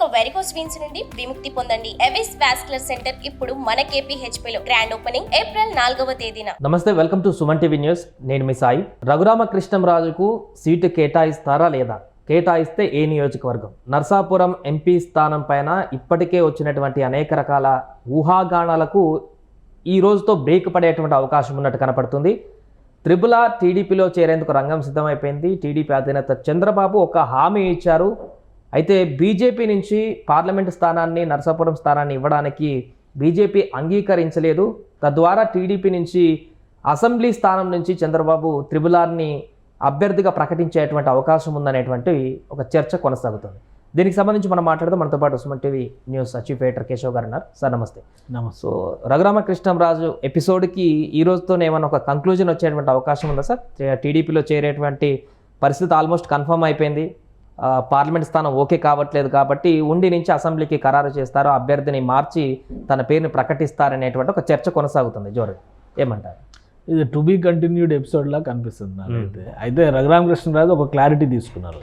ఇక varicose veins నుండి విముక్తి పొందండి. ఎవిస్ వాస్కులర్ సెంటర్ ఇప్పుడు మన KPHP లో గ్రాండ్ ఓపెనింగ్ ఏప్రిల్ 4వ తేదీన. నమస్తే, welcome to Suman TV news. నేను మీ సాయి. రఘురామకృష్ణంరాజుకు సీటు కేటాయిస్తారా లేదా, కేటాయిస్తే ఏ నియోజకవర్గం? నర్సాపురం ఎంపీ స్థానం పైన ఇప్పటికే వచ్చినటువంటి అనేక రకాల ఊహాగానాలకు ఈ రోజుతో బ్రేక్ పడేటువంటి అవకాశం ఉన్నట్టు కనపడుతుంది. త్రిపుల టీడీపీలో చేరేందుకు రంగం సిద్ధమైపోయింది. టీడీపీ అధినేత చంద్రబాబు ఒక హామీ ఇచ్చారు. అయితే బీజేపీ నుంచి పార్లమెంటు స్థానాన్ని, నర్సాపురం స్థానాన్ని ఇవ్వడానికి బీజేపీ అంగీకరించలేదు. తద్వారా టీడీపీ నుంచి అసెంబ్లీ స్థానం నుంచి చంద్రబాబు త్రిపులార్ని అభ్యర్థిగా ప్రకటించేటువంటి అవకాశం ఉందనేటువంటి ఒక చర్చ కొనసాగుతుంది. దీనికి సంబంధించి మనం మాట్లాడదాం. మనతో పాటు Suman TV news chief editor Keshav గారు ఉన్నారు. సార్ నమస్తే. నమస్తే. సో రఘురామకృష్ణంరాజు ఎపిసోడ్కి ఈ రోజుతో ఏమన్నా ఒక కంక్లూజన్ వచ్చేటువంటి అవకాశం ఉందా సార్? టీడీపీలో చేరేటువంటి పరిస్థితి ఆల్మోస్ట్ కన్ఫర్మ్ అయిపోయింది. పార్లమెంట్ స్థానం ఓకే కావట్లేదు కాబట్టి ఉండి నుంచి అసెంబ్లీకి ఖరారు చేస్తారు, అభ్యర్థిని మార్చి తన పేరుని ప్రకటిస్తారనేటువంటి ఒక చర్చ కొనసాగుతుంది. జోరు ఏమంటారు? ఇది టు బీ కంటిన్యూడ్ ఎపిసోడ్లా కనిపిస్తుంది నాకైతే. అయితే రఘురామకృష్ణరాజు ఒక క్లారిటీ తీసుకున్నారు.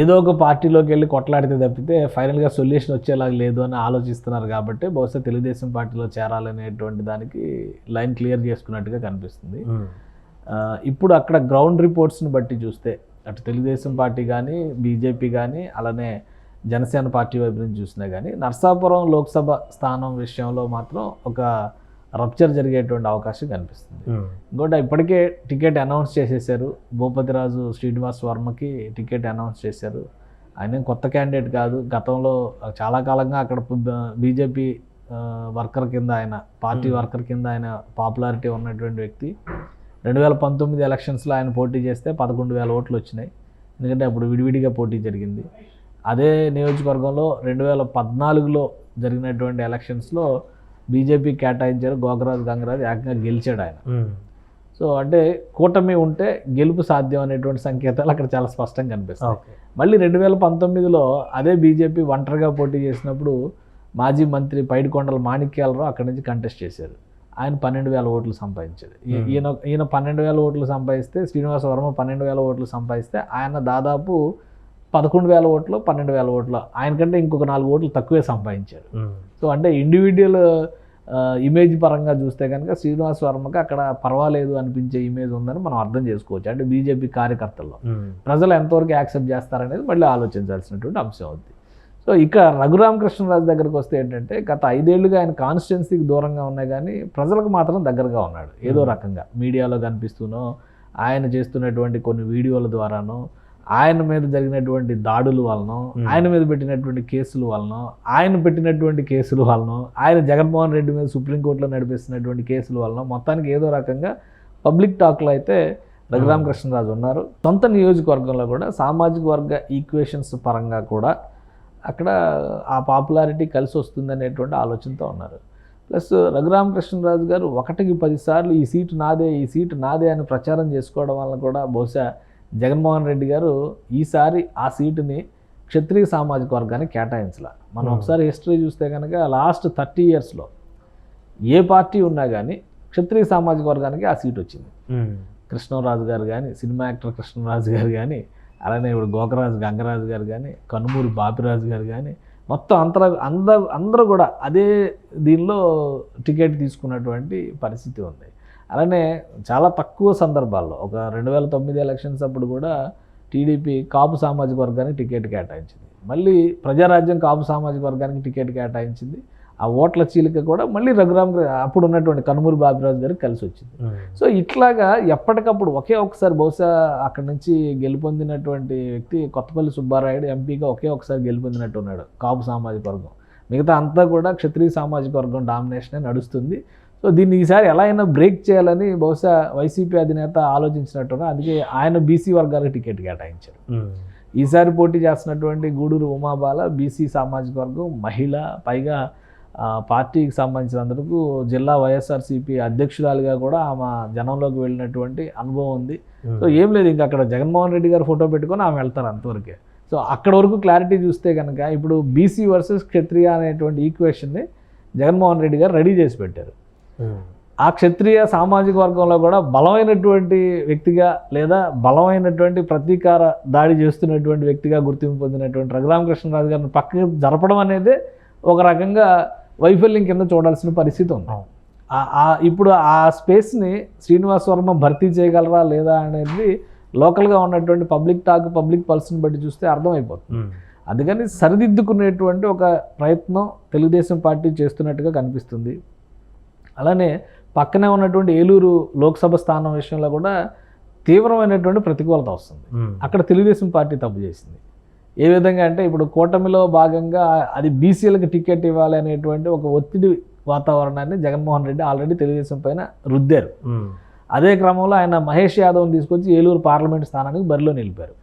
ఏదో ఒక పార్టీలోకి వెళ్ళి కొట్లాడితే తప్పితే ఫైనల్గా సొల్యూషన్ వచ్చేలాగా లేదు అని ఆలోచిస్తున్నారు. కాబట్టి బహుశా తెలుగుదేశం పార్టీలో చేరాలనేటువంటి దానికి లైన్ క్లియర్ చేసుకున్నట్టుగా కనిపిస్తుంది. ఇప్పుడు అక్కడ గ్రౌండ్ రిపోర్ట్స్ని బట్టి చూస్తే అటు తెలుగుదేశం పార్టీ కానీ, బీజేపీ కానీ, అలానే జనసేన పార్టీ వైపు నుంచి చూసినా కానీ నర్సాపురం లోక్సభ స్థానం విషయంలో మాత్రం ఒక రప్చర్ జరిగేటువంటి అవకాశం కనిపిస్తుంది. ఇంకోటి ఇప్పటికే టికెట్ అనౌన్స్ చేసేసారు. భూపతిరాజు శ్రీనివాస్ వర్మకి టికెట్ అనౌన్స్ చేశారు. ఆయన కొత్త క్యాండిడేట్ కాదు. గతంలో చాలా కాలంగా అక్కడ బీజేపీ వర్కర్ కింద, ఆయన పార్టీ వర్కర్ కింద ఆయన పాపులారిటీ ఉన్నటువంటి వ్యక్తి. 2019 ఎలక్షన్స్లో ఆయన పోటీ చేస్తే 11,000 ఓట్లు వచ్చినాయి. ఎందుకంటే అప్పుడు విడివిడిగా పోటీ జరిగింది. అదే నియోజకవర్గంలో 2014లో జరిగినటువంటి ఎలక్షన్స్లో బీజేపీ కేటాయించారు. గోగరాజు గంగరాజు ఏకంగా గెలిచాడు ఆయన. సో అంటే కూటమి ఉంటే గెలుపు సాధ్యం అనేటువంటి సంకేతాలు అక్కడ చాలా స్పష్టంగా కనిపిస్తాయి. మళ్ళీ 2019లో అదే బీజేపీ ఒంటరిగా పోటీ చేసినప్పుడు మాజీ మంత్రి పైడికొండల మాణిక్యాలరావు అక్కడి నుంచి కంటెస్ట్ చేశారు. ఆయన 12,000 ఓట్లు సంపాదించాడు. ఈయన 12,000 ఓట్లు సంపాదిస్తే, శ్రీనివాస వర్మ 12,000 ఓట్లు సంపాదిస్తే, ఆయన దాదాపు 11,000 ఓట్లు 12,000 ఓట్లు ఆయనకంటే ఇంకొక 4 ఓట్లు తక్కువే సంపాదించారు. సో అంటే ఇండివిజువల్ ఇమేజ్ పరంగా చూస్తే కనుక శ్రీనివాస వర్మకి అక్కడ పర్వాలేదు అనిపించే ఇమేజ్ ఉందని మనం అర్థం చేసుకోవచ్చు. అంటే బీజేపీ కార్యకర్తల్లో ప్రజలు ఎంతవరకు యాక్సెప్ట్ చేస్తారనేది మళ్ళీ ఆలోచించాల్సినటువంటి అంశం అవుతుంది. సో ఇక రఘురామకృష్ణరాజు దగ్గరకు వస్తే ఏంటంటే గత 5 ఏళ్లుగా ఆయన కాన్స్టిట్యున్సీకి దూరంగా ఉన్నాయి కానీ ప్రజలకు మాత్రం దగ్గరగా ఉన్నాడు. ఏదో రకంగా మీడియాలో కనిపిస్తూనో, ఆయన చేస్తున్నటువంటి కొన్ని వీడియోల ద్వారానో, ఆయన మీద జరిగినటువంటి దాడుల వలన, ఆయన మీద పెట్టినటువంటి కేసుల వలన, ఆయన జగన్మోహన్ రెడ్డి మీద సుప్రీంకోర్టులో నడిపిస్తున్నటువంటి కేసుల వలన మొత్తానికి ఏదో రకంగా పబ్లిక్ టాక్లో అయితే రఘురామకృష్ణరాజు ఉన్నారు. సొంత నియోజకవర్గంలో కూడా సామాజిక వర్గ ఈక్వేషన్స్ పరంగా కూడా అక్కడ ఆ పాపులారిటీ కలిసి వస్తుంది అనేటువంటి ఆలోచనతో ఉన్నారు. ప్లస్ రఘురామకృష్ణరాజు గారు 1కి 10 సార్లు ఈ సీటు నాదే అని ప్రచారం చేసుకోవడం వల్ల కూడా బహుశా జగన్మోహన్ రెడ్డి గారు ఈసారి ఆ సీటుని క్షత్రియ సామాజిక వర్గానికి కేటాయించాల. మనం ఒకసారి హిస్టరీ చూస్తే కనుక లాస్ట్ 30 ఇయర్స్లో ఏ పార్టీ ఉన్నా కానీ క్షత్రియ సామాజిక వర్గానికి ఆ సీట్ వచ్చింది. కృష్ణరాజు గారు కానీ, సినిమా యాక్టర్ కృష్ణరాజు గారు కానీ, అలానే ఇప్పుడు గోకరాజు గంగరాజు గారు కానీ, కనుమూరి బాపిరాజు గారు కానీ, మొత్తం అందరూ కూడా అదే దీనిలో టికెట్ తీసుకున్నటువంటి పరిస్థితి ఉంది. అలానే చాలా తక్కువ సందర్భాల్లో ఒక 2009 ఎలక్షన్స్ అప్పుడు కూడా టీడీపీ కాపు సామాజిక వర్గానికి టికెట్ కేటాయించింది. మళ్ళీ ప్రజారాజ్యం కాపు సామాజిక వర్గానికి టికెట్ కేటాయించింది. ఆ ఓట్ల చీలిక కూడా మళ్ళీ అప్పుడు ఉన్నటువంటి కనుమూరి బాపిరాజు గారికి కలిసి వచ్చింది. సో ఇట్లాగా ఎప్పటికప్పుడు ఒకసారి బహుశా అక్కడి నుంచి గెలుపొందినటువంటి వ్యక్తి కొత్తపల్లి సుబ్బారాయుడు ఎంపీగా ఒకసారి గెలుపొందినట్టు ఉన్నాడు కాపు సామాజిక వర్గం. మిగతా అంతా కూడా క్షత్రియ సామాజిక వర్గం డామినేషనే నడుస్తుంది. సో దీన్ని ఈసారి ఎలా అయినా బ్రేక్ చేయాలని బహుశా వైసీపీ అధినేత ఆలోచించినట్టున్నా. అందుకే ఆయన బీసీ వర్గాలకు టికెట్ కేటాయించారు. ఈసారి పోటీ చేస్తున్నటువంటి గూడూరు ఉమాబాల బీసీ సామాజిక వర్గం, మహిళ, పైగా పార్టీకి సంబంధించినందుకు జిల్లా వైఎస్ఆర్సీపీ అధ్యక్షురాలుగా కూడా ఆమె జనంలోకి వెళ్ళినటువంటి అనుభవం ఉంది. సో ఏం లేదు, ఇంకా అక్కడ జగన్మోహన్ రెడ్డి గారు ఫోటో పెట్టుకొని ఆమె వెళ్తారు అంతవరకే. సో అక్కడ వరకు క్లారిటీ చూస్తే కనుక ఇప్పుడు బీసీ వర్సెస్ క్షత్రియ అనేటువంటి ఈక్వేషన్ని జగన్మోహన్ రెడ్డి గారు రెడీ చేసి పెట్టారు. ఆ క్షత్రియ సామాజిక వర్గంలో కూడా బలమైనటువంటి వ్యక్తిగా లేదా బలమైనటువంటి ప్రతీకార దాడి చేస్తున్నటువంటి వ్యక్తిగా గుర్తింపు పొందినటువంటి రఘురామకృష్ణరాజు గారిని పక్కకి జరపడం అనేది ఒక రకంగా వైఫల్యం కింద చూడాల్సిన పరిస్థితి ఉంది. ఇప్పుడు ఆ స్పేస్ని శ్రీనివాస్ వర్మ భర్తీ చేయగలరా లేదా అనేది లోకల్గా ఉన్నటువంటి పబ్లిక్ టాక్, పబ్లిక్ పల్స్ని బట్టి చూస్తే అర్థమైపోతుంది. అందుకని సరిదిద్దుకునేటువంటి ఒక ప్రయత్నం తెలుగుదేశం పార్టీ చేస్తున్నట్టుగా కనిపిస్తుంది. అలానే పక్కనే ఉన్నటువంటి ఏలూరు లోక్సభ స్థానం విషయంలో కూడా తీవ్రమైనటువంటి ప్రతికూలత వస్తుంది. అక్కడ తెలుగుదేశం పార్టీ తప్పు చేసింది. ఏ విధంగా అంటే ఇప్పుడు కూటమిలో భాగంగా అది బీసీలకు టికెట్ ఇవ్వాలి అనేటువంటి ఒక ఒత్తిడి వాతావరణాన్ని జగన్మోహన్ రెడ్డి ఆల్రెడీ తెలుగుదేశం పైన రుద్దారు. అదే క్రమంలో ఆయన మహేష్ యాదవ్ని తీసుకొచ్చి ఏలూరు పార్లమెంట్ స్థానానికి బరిలో నిలిపారు.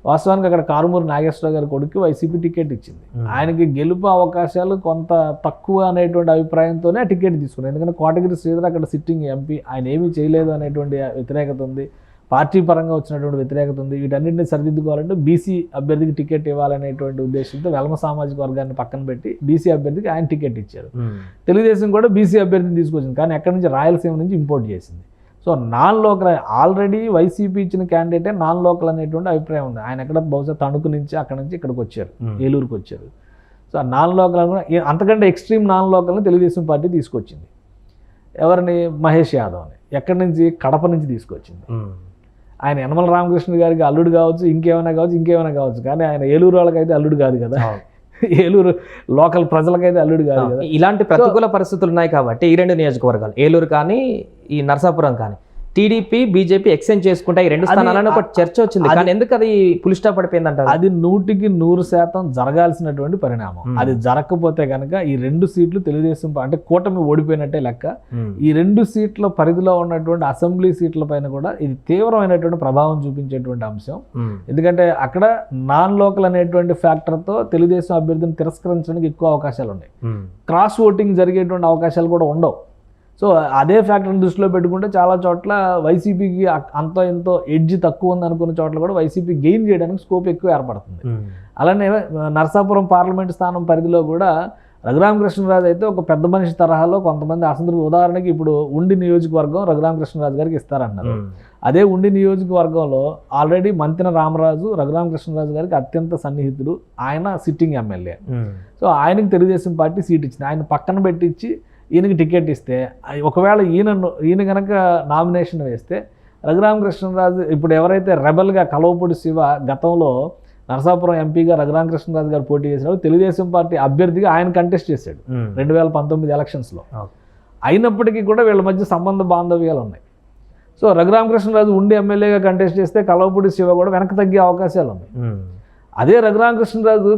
వాస్తవానికి అక్కడ కారుమూరి నాగేశ్వరరావు గారి కొడుకు వైసీపీ టికెట్ ఇచ్చింది. ఆయనకి గెలుపు అవకాశాలు కొంత తక్కువ అనేటువంటి అభిప్రాయంతోనే ఆ టికెట్ తీసుకున్నారు. ఎందుకంటే కోటగిరి శ్రీధర్ అక్కడ సిట్టింగ్ ఎంపీ, ఆయన ఏమీ చేయలేదు అనేటువంటి వ్యతిరేకత ఉంది, పార్టీ పరంగా వచ్చినటువంటి వ్యతిరేకత ఉంది. వీటన్నింటినీ సరిదిద్దుకోవాలంటే బీసీ అభ్యర్థికి టికెట్ ఇవ్వాలనేటువంటి ఉద్దేశంతో వెల్మ సామాజిక వర్గాన్ని పక్కన పెట్టి బీసీ అభ్యర్థికి ఆయన టికెట్ ఇచ్చారు. తెలుగుదేశం కూడా బీసీ అభ్యర్థిని తీసుకొచ్చింది, కానీ ఎక్కడి నుంచి రాయలసీమ నుంచి ఇంపోర్ట్ చేసింది. So non local already YCP ఇచ్చిన క్యాండిడేటే నాన్ లోకల్ అనేటువంటి అభిప్రాయం ఉంది. ఆయన ఎక్కడ బహుశా తణుకు నుంచి అక్కడ నుంచి ఇక్కడికి వచ్చారు, ఏలూరుకి వచ్చారు. సో నాన్ లోకల్ కూడా అంతకంటే ఎక్స్ట్రీమ్ నాన్ లోకల్ని తెలుగుదేశం పార్టీ తీసుకొచ్చింది. ఎవరిని? మహేష్ యాదవ్ని. ఎక్కడి నుంచి? కడప నుంచి తీసుకొచ్చింది. ఆయన యనమల రామకృష్ణ గారికి అల్లుడు కావచ్చు, ఇంకేమైనా కావచ్చు, కానీ ఆయన ఏలూరు వాళ్ళకైతే అల్లుడు కాదు కదా, ఏలూరు లోకల్ ప్రజలకైతే అల్లుడు కాదు కదా. ఇలాంటి ప్రతికూల పరిస్థితులు ఉన్నాయి కాబట్టి ఈ రెండు నియోజకవర్గాలు ఏలూరు కానీ ఈ నరసాపురం కానీ టీడీపీ బీజేపీ ఎక్స్చేంజ్ చేసుకుంటే ఈ రెండు స్థానాలను ఒక చర్చ వచ్చింది. కానీ ఎందుకు అది పులి స్టాప్ పడిపోయిందంటారు? అది 100% జరగాల్సినటువంటి పరిణామం. అది జరగకపోతే కనుక ఈ 2 సీట్లు తెలుగుదేశం అంటే కూటమి ఓడిపోయినట్టే లెక్క. ఈ 2 సీట్ల పరిధిలో ఉన్నటువంటి అసెంబ్లీ సీట్ల పైన కూడా ఇది తీవ్రమైనటువంటి ప్రభావం చూపించేటువంటి అంశం. ఎందుకంటే అక్కడ నాన్ లోకల్ అనేటువంటి ఫ్యాక్టర్తో తెలుగుదేశం అభ్యర్థిని తిరస్కరించడానికి ఎక్కువ అవకాశాలు ఉన్నాయి. క్రాస్ ఓటింగ్ జరిగేటువంటి అవకాశాలు కూడా ఉండవు. సో అదే ఫ్యాక్టర్ని దృష్టిలో పెట్టుకుంటే చాలా చోట్ల వైసీపీకి అంతో ఎంతో ఎడ్జ్ తక్కువ ఉంది అనుకున్న చోట్ల కూడా వైసీపీ గెయిన్ చేయడానికి స్కోప్ ఎక్కువ ఏర్పడుతుంది. అలానే నరసాపురం పార్లమెంట్ స్థానం పరిధిలో కూడా రఘురామకృష్ణరాజు అయితే ఒక పెద్ద మనిషి తరహాలో కొంతమంది అసంతృప్తి, ఉదాహరణకి ఇప్పుడు ఉండి నియోజకవర్గం రఘురామకృష్ణరాజు గారికి ఇస్తారన్నారు. అదే ఉండి నియోజకవర్గంలో ఆల్రెడీ మంతిన రామరాజు రఘురామకృష్ణరాజు గారికి అత్యంత సన్నిహితుడు, ఆయన సిట్టింగ్ ఎమ్మెల్యే. సో ఆయనకి తెలుగుదేశం పార్టీ సీట్ ఇచ్చింది. ఆయన పక్కన పెట్టించి ఈయనకి టికెట్ ఇస్తే, ఒకవేళ ఈయన కనుక నామినేషన్ వేస్తే రఘురామకృష్ణరాజు ఇప్పుడు ఎవరైతే రెబల్గా కలవపూడి శివ గతంలో నరసాపురం ఎంపీగా రఘురామకృష్ణరాజు గారు పోటీ చేసినప్పుడు తెలుగుదేశం పార్టీ అభ్యర్థిగా ఆయన కంటెస్ట్ చేశాడు 2019 ఎలక్షన్స్లో. అయినప్పటికీ కూడా వీళ్ళ మధ్య సంబంధ బాంధవ్యాలు ఉన్నాయి. సో రఘురామకృష్ణరాజు ఉండి ఎమ్మెల్యేగా కంటెస్ట్ చేస్తే కలవపూడి శివ కూడా వెనక్కి తగ్గే అవకాశాలు ఉన్నాయి. అదే రఘురామకృష్ణరాజు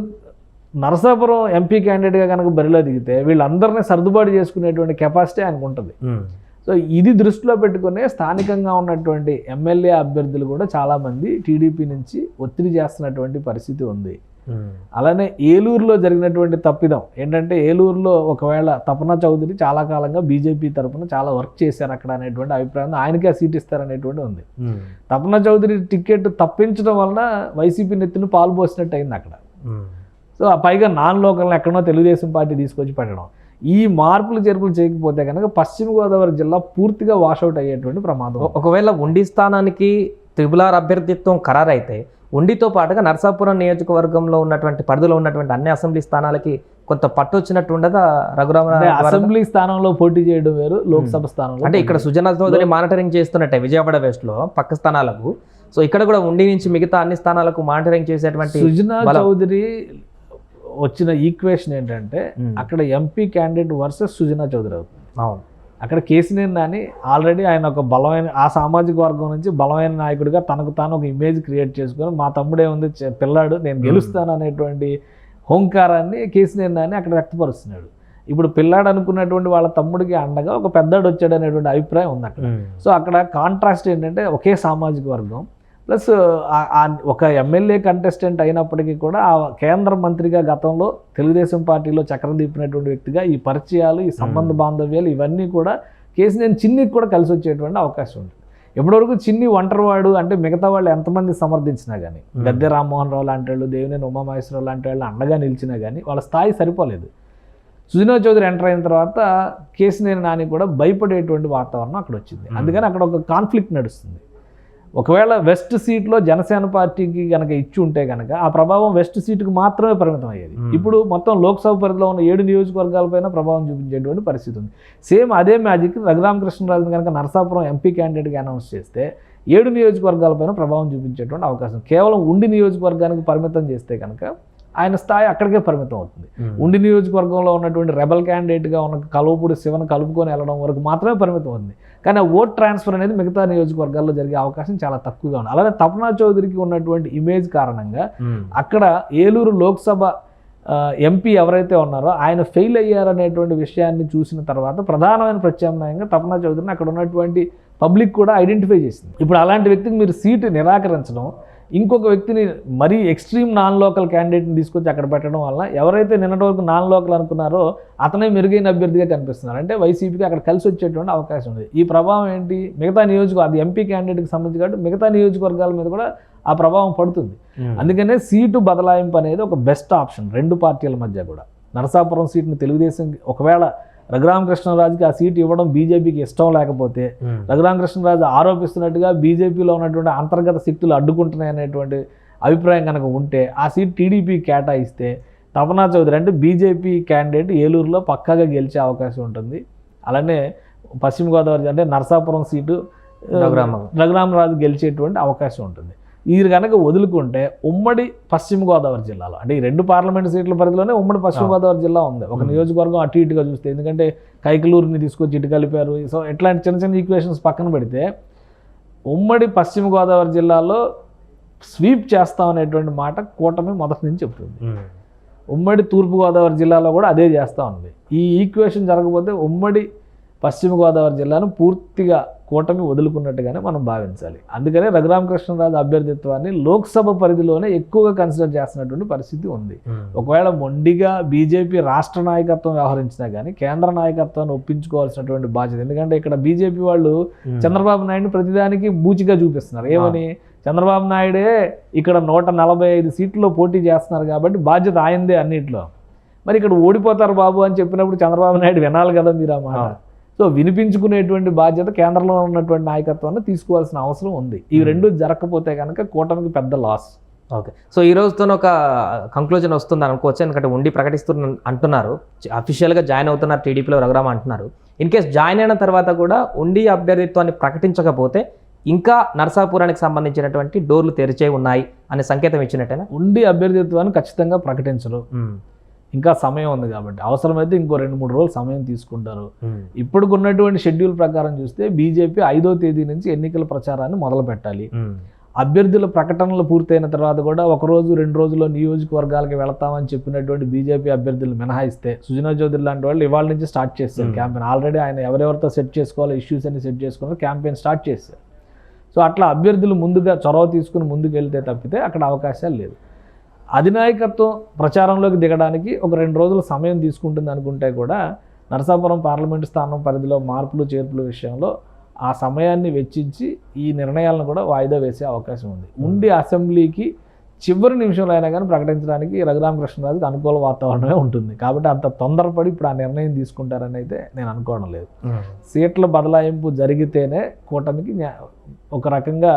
నరసాపురం ఎంపీ క్యాండిడేట్గా కనుక బరిలో దిగితే వీళ్ళందరినీ సర్దుబాటు చేసుకునేటువంటి కెపాసిటీ ఆయనకు ఉంటుంది. సో ఇది దృష్టిలో పెట్టుకునే స్థానికంగా ఉన్నటువంటి ఎమ్మెల్యే అభ్యర్థులు కూడా చాలామంది టీడీపీ నుంచి ఒత్తిడి చేస్తున్నటువంటి పరిస్థితి ఉంది. అలానే ఏలూరులో జరిగినటువంటి తప్పిదం ఏంటంటే, ఏలూరులో ఒకవేళ తపనా చౌదరి చాలా కాలంగా బీజేపీ తరఫున చాలా వర్క్ చేశారు అక్కడ అనేటువంటి అభిప్రాయం, ఆయనకే ఆ సీట్ ఇస్తారనేటువంటి ఉంది. తపనా చౌదరి టికెట్ తప్పించడం వలన వైసీపీ నెత్తిని పాలు పోసినట్టు అయింది అక్కడ. సో పైగా నాన్ లోకల్ని ఎక్కడో తెలుగుదేశం పార్టీ తీసుకొచ్చి పెట్టడం, ఈ మార్పులు చేర్పులు చేయకపోతే కనుక పశ్చిమ గోదావరి జిల్లా పూర్తిగా వాషౌట్ అయ్యేటువంటి ప్రమాదం. ఒకవేళ ఉండి స్థానానికి త్రిపులార్ అభ్యర్థిత్వం ఖరారైతే ఉండితో పాటుగా నరసాపురం నియోజకవర్గంలో ఉన్నటువంటి పరిధిలో ఉన్నటువంటి అన్ని అసెంబ్లీ స్థానాలకి కొంత పట్టు వచ్చినట్టు ఉండదా? అసెంబ్లీ స్థానంలో పోటీ చేయడం వేరు, లోక్సభ స్థానంలో అంటే ఇక్కడ సుజనా చౌదరి మానిటరింగ్ చేస్తున్నట్టే విజయవాడ వెస్ట్ లో పక్క స్థానాలకు. సో ఇక్కడ కూడా ఉండి నుంచి మిగతా అన్ని స్థానాలకు మానిటరింగ్ చేసేటువంటి సుజనా చౌదరి వచ్చిన ఈక్వేషన్ ఏంటంటే అక్కడ MP candidate versus Sujana Chowdary అవుతుంది. అక్కడ కేసీనేని నాని ఆల్రెడీ ఆయన ఒక బలమైన ఆ సామాజిక వర్గం నుంచి బలమైన నాయకుడిగా తనకు తాను ఒక ఇమేజ్ క్రియేట్ చేసుకొని, మా తమ్ముడే ఉంది పిల్లాడు నేను గెలుస్తాను అనేటువంటి హోంకారాన్ని కేసీనేని నాని అక్కడ వ్యక్తపరుస్తున్నాడు. ఇప్పుడు పిల్లాడు అనుకున్నటువంటి వాళ్ళ తమ్ముడికి అండగా ఒక పెద్దాడు వచ్చాడు అనేటువంటి అభిప్రాయం ఉంది అక్కడ. సో అక్కడ కాంట్రాస్ట్ ఏంటంటే ఒకే సామాజిక వర్గం ప్లస్ ఒక ఎమ్మెల్యే కంటెస్టెంట్ అయినప్పటికీ కూడా ఆ కేంద్ర మంత్రిగా గతంలో తెలుగుదేశం పార్టీలో చక్రం తిప్పినటువంటి వ్యక్తిగా ఈ పరిచయాలు, ఈ సంబంధ బాంధవ్యాలు ఇవన్నీ కూడా కేసీనేని చిన్నికి కూడా కలిసి వచ్చేటువంటి అవకాశం ఉంటుంది. ఎప్పటివరకు చిన్ని ఒంటరివాడు అంటే మిగతా వాళ్ళు ఎంతమంది సమర్థించినా కానీ, గద్దె రామ్మోహన్ రావు లాంటి వాళ్ళు, దేవినేని ఉమామహేశ్వరరావు లాంటి వాళ్ళు అండగా నిలిచినా కానీ వాళ్ళ స్థాయి సరిపోలేదు. సుజనా చౌదరి ఎంటర్ అయిన తర్వాత కేసినేని నాని కూడా భయపడేటువంటి వాతావరణం అక్కడ వచ్చింది. అందుకని అక్కడ ఒక కాన్ఫ్లిక్ట్ నడుస్తుంది. ఒకవేళ వెస్ట్ సీట్లో జనసేన పార్టీకి కనుక ఇచ్చి ఉంటే కనుక ఆ ప్రభావం వెస్ట్ సీటుకు మాత్రమే పరిమితం అయ్యేది. ఇప్పుడు మొత్తం లోక్సభ పరిధిలో ఉన్న 7 నియోజకవర్గాలపైన ప్రభావం చూపించేటువంటి పరిస్థితి ఉంది. సేమ్ అదే మ్యాజిక్ రఘురామకృష్ణరాజుని కనుక నరసాపురం ఎంపీ క్యాండిడేట్గా అనౌన్స్ చేస్తే 7 నియోజకవర్గాలపైన ప్రభావం చూపించేటువంటి అవకాశం. కేవలం ఉండి నియోజకవర్గానికి పరిమితం చేస్తే కనుక ఆయన స్థాయి అక్కడికే పరిమితం అవుతుంది. ఉండి నియోజకవర్గంలో ఉన్నటువంటి రెబల్ క్యాండిడేట్గా ఉన్న కలువపూడి శివను కలుపుకొని వెళ్ళడం వరకు మాత్రమే పరిమితం అవుతుంది. కానీ ఆ ఓట్ ట్రాన్స్ఫర్ అనేది మిగతా నియోజకవర్గాల్లో జరిగే అవకాశం చాలా తక్కువగా ఉంది. అలాగే తపనా చౌదరికి ఉన్నటువంటి ఇమేజ్ కారణంగా అక్కడ ఏలూరు లోక్సభ ఎంపీ ఎవరైతే ఉన్నారో ఆయన ఫెయిల్ అయ్యారనేటువంటి విషయాన్ని చూసిన తర్వాత ప్రధానమైన ప్రత్యామ్నాయంగా తపనా చౌదరిని అక్కడ ఉన్నటువంటి పబ్లిక్ కూడా ఐడెంటిఫై చేసింది. ఇప్పుడు అలాంటి వ్యక్తికి మీరు సీటు నిరాకరించడం, ఇంకొక వ్యక్తిని మరీ ఎక్స్ట్రీమ్ నాన్ లోకల్ క్యాండిడేట్ని తీసుకొచ్చి అక్కడ పెట్టడం వల్ల ఎవరైతే నిన్నటి వరకు నాన్ లోకల్ అనుకున్నారో అతనే మెరుగైన అభ్యర్థిగా కనిపిస్తున్నారు. అంటే వైసీపీకి అక్కడ కలిసి వచ్చేటువంటి అవకాశం ఉంది. ఈ ప్రభావం ఏంటి, మిగతా అది ఎంపీ క్యాండిడేట్కి సంబంధించి కాబట్టి మిగతా నియోజకవర్గాల మీద కూడా ఆ ప్రభావం పడుతుంది. అందుకనే సీటు బదలాయింపు అనేది ఒక బెస్ట్ ఆప్షన్ 2 పార్టీల మధ్య కూడా. నరసాపురం సీట్ని తెలుగుదేశం ఒకవేళ రఘురామకృష్ణరాజుకి ఆ సీటు ఇవ్వడం బీజేపీకి ఇష్టం లేకపోతే, రఘురామకృష్ణరాజు ఆరోపిస్తున్నట్టుగా బీజేపీలో ఉన్నటువంటి అంతర్గత శక్తులు అడ్డుకుంటున్నాయనేటువంటి అభిప్రాయం కనుక ఉంటే ఆ సీట్ టీడీపీకి కేటాయిస్తే తపనా చౌదరి అంటే బీజేపీ క్యాండిడేట్ ఏలూరులో పక్కాగా గెలిచే అవకాశం ఉంటుంది. అలానే పశ్చిమ గోదావరి అంటే నరసాపురం సీటు రఘురామరాజు గెలిచేటువంటి అవకాశం ఉంటుంది. ఇది కనుక వదులుకుంటే ఉమ్మడి పశ్చిమ గోదావరి జిల్లాలో అంటే ఈ 2 పార్లమెంట్ సీట్ల పరిధిలోనే ఉమ్మడి పశ్చిమ గోదావరి జిల్లా ఉంది. ఒక నియోజకవర్గం అటు ఇటుగా చూస్తే, ఎందుకంటే కైకలూరుని తీసుకొచ్చి ఇటు కలిపారు. సో ఇట్లాంటి చిన్న చిన్న ఈక్వేషన్స్ పక్కన పెడితే ఉమ్మడి పశ్చిమ గోదావరి జిల్లాలో స్వీప్ చేస్తామనేటువంటి మాట కూటమి మొదటి నుంచి చెప్తుంది. ఉమ్మడి తూర్పుగోదావరి జిల్లాలో కూడా అదే చేస్తూ ఉంది. ఈ ఈక్వేషన్ జరగకపోతే ఉమ్మడి పశ్చిమ గోదావరి జిల్లాను పూర్తిగా కూటమి వదులుకున్నట్టుగానే మనం భావించాలి. అందుకనే రఘురామకృష్ణరాజు అభ్యర్థిత్వాన్ని లోక్సభ పరిధిలోనే ఎక్కువగా కన్సిడర్ చేస్తున్నటువంటి పరిస్థితి ఉంది. ఒకవేళ మొండిగా బీజేపీ రాష్ట్ర నాయకత్వం వ్యవహరించినా కానీ కేంద్ర నాయకత్వాన్ని ఒప్పించుకోవాల్సినటువంటి బాధ్యత. ఎందుకంటే ఇక్కడ బీజేపీ వాళ్ళు చంద్రబాబు నాయుడిని ప్రతిదానికి బూచిగా చూపిస్తున్నారు. ఏమని, చంద్రబాబు నాయుడే ఇక్కడ 145 సీట్లలో పోటీ చేస్తున్నారు కాబట్టి బాధ్యత ఆయనదే అన్నింటిలో. మరి ఇక్కడ ఓడిపోతారు బాబు అని చెప్పినప్పుడు చంద్రబాబు నాయుడు వినాలి కదా మీరు ఆ మాట. సో వినిపించుకునేటువంటి బాధ్యత కేంద్రంలో ఉన్నటువంటి నాయకత్వాన్ని తీసుకోవాల్సిన అవసరం ఉంది. ఈ 2 జరగకపోతే కనుక కూటమికి పెద్ద లాస్. ఓకే, సో ఈ రోజుతో ఒక కంక్లూజన్ వస్తుంది అనుకోవచ్చు. ఎందుకంటే ఉండి అంటున్నారు, అఫీషియల్గా జాయిన్ అవుతున్నారు టీడీపీలో రఘురామ అంటున్నారు. ఇన్ కేస్ జాయిన్ అయిన తర్వాత కూడా ఉండి అభ్యర్థిత్వాన్ని ప్రకటించకపోతే ఇంకా నరసాపురానికి సంబంధించినటువంటి డోర్లు తెరిచే ఉన్నాయి అనే సంకేతం ఇచ్చినట్టేనా? ఉండి అభ్యర్థిత్వాన్ని ఖచ్చితంగా ప్రకటించరు. ఇంకా సమయం ఉంది కాబట్టి అవసరమైతే ఇంకో 2-3 రోజులు సమయం తీసుకుంటారు. ఇప్పుడున్నటువంటి షెడ్యూల్ ప్రకారం చూస్తే బీజేపీ 5వ తేదీ నుంచి ఎన్నికల ప్రచారాన్ని మొదలు పెట్టాలి. అభ్యర్థుల ప్రకటనలు పూర్తయిన తర్వాత కూడా 1 రోజు 2 రోజుల్లో నియోజకవర్గాలకు వెళతామని చెప్పినటువంటి బీజేపీ అభ్యర్థులు మినహాయిస్తే సుజనా చౌదరి లాంటి వాళ్ళు ఇవాళ నుంచి స్టార్ట్ చేస్తారు క్యాంపెయిన్. ఆల్రెడీ ఆయన ఎవరెవరితో సెట్ చేసుకోవాలో ఇష్యూస్ అన్ని సెట్ చేసుకుని క్యాంపెయిన్ స్టార్ట్ చేస్తారు. సో అట్లా అభ్యర్థులు ముందుగా చొరవ తీసుకుని ముందుకు వెళ్తే తప్పితే అక్కడ అవకాశాలు లేదు. అధినాయకత్వం ప్రచారంలోకి దిగడానికి ఒక 2 రోజుల సమయం తీసుకుంటుంది అనుకుంటే కూడా నరసాపురం పార్లమెంటు స్థానం పరిధిలో మార్పులు చేర్పుల విషయంలో ఆ సమయాన్ని వెచ్చించి ఈ నిర్ణయాలను కూడా వాయిదా వేసే అవకాశం ఉంది. ఉండి అసెంబ్లీకి చివరి నిమిషంలో అయినా కానీ ప్రకటించడానికి రఘురామకృష్ణరాజుకి అనుకూల వాతావరణమే ఉంటుంది. కాబట్టి అంత తొందరపడి ఇప్పుడు ఆ నిర్ణయం తీసుకుంటారని అయితే నేను అనుకోవడం లేదు. సీట్ల బదలాయింపు జరిగితేనే కూటమికి ఒక రకంగా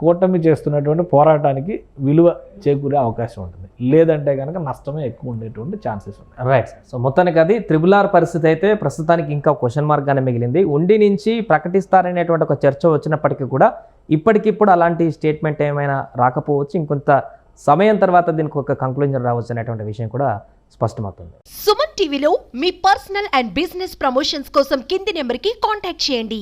కూటమి చేస్తున్నటువంటి పోరాటానికి విలువ చేకూరే అవకాశం ఉంటుంది. లేదంటే కనుక నష్టమే ఎక్కువ ఉండేటువంటి ఛాన్సెస్ ఉన్నాయి. రైట్. సో మొత్తానికి అది RRR పరిస్థితి అయితే ప్రస్తుతానికి ఇంకా క్వశ్చన్ మార్క్గానే మిగిలింది. ఉండి నుంచి ప్రకటిస్తారనేటువంటి ఒక చర్చ వచ్చినప్పటికీ కూడా ఇప్పటికిప్పుడు అలాంటి స్టేట్మెంట్ ఏమైనా రాకపోవచ్చు. ఇంకొంత సమయం తర్వాత దీనికి ఒక కంక్లూజన్ రావచ్చు అనేటువంటి విషయం కూడా స్పష్టమవుతుంది. సుమన్ టీవీలో మీ పర్సనల్ అండ్ బిజినెస్ ప్రమోషన్స్ కోసం కింది నెంబర్కి కాంటాక్ట్ చేయండి.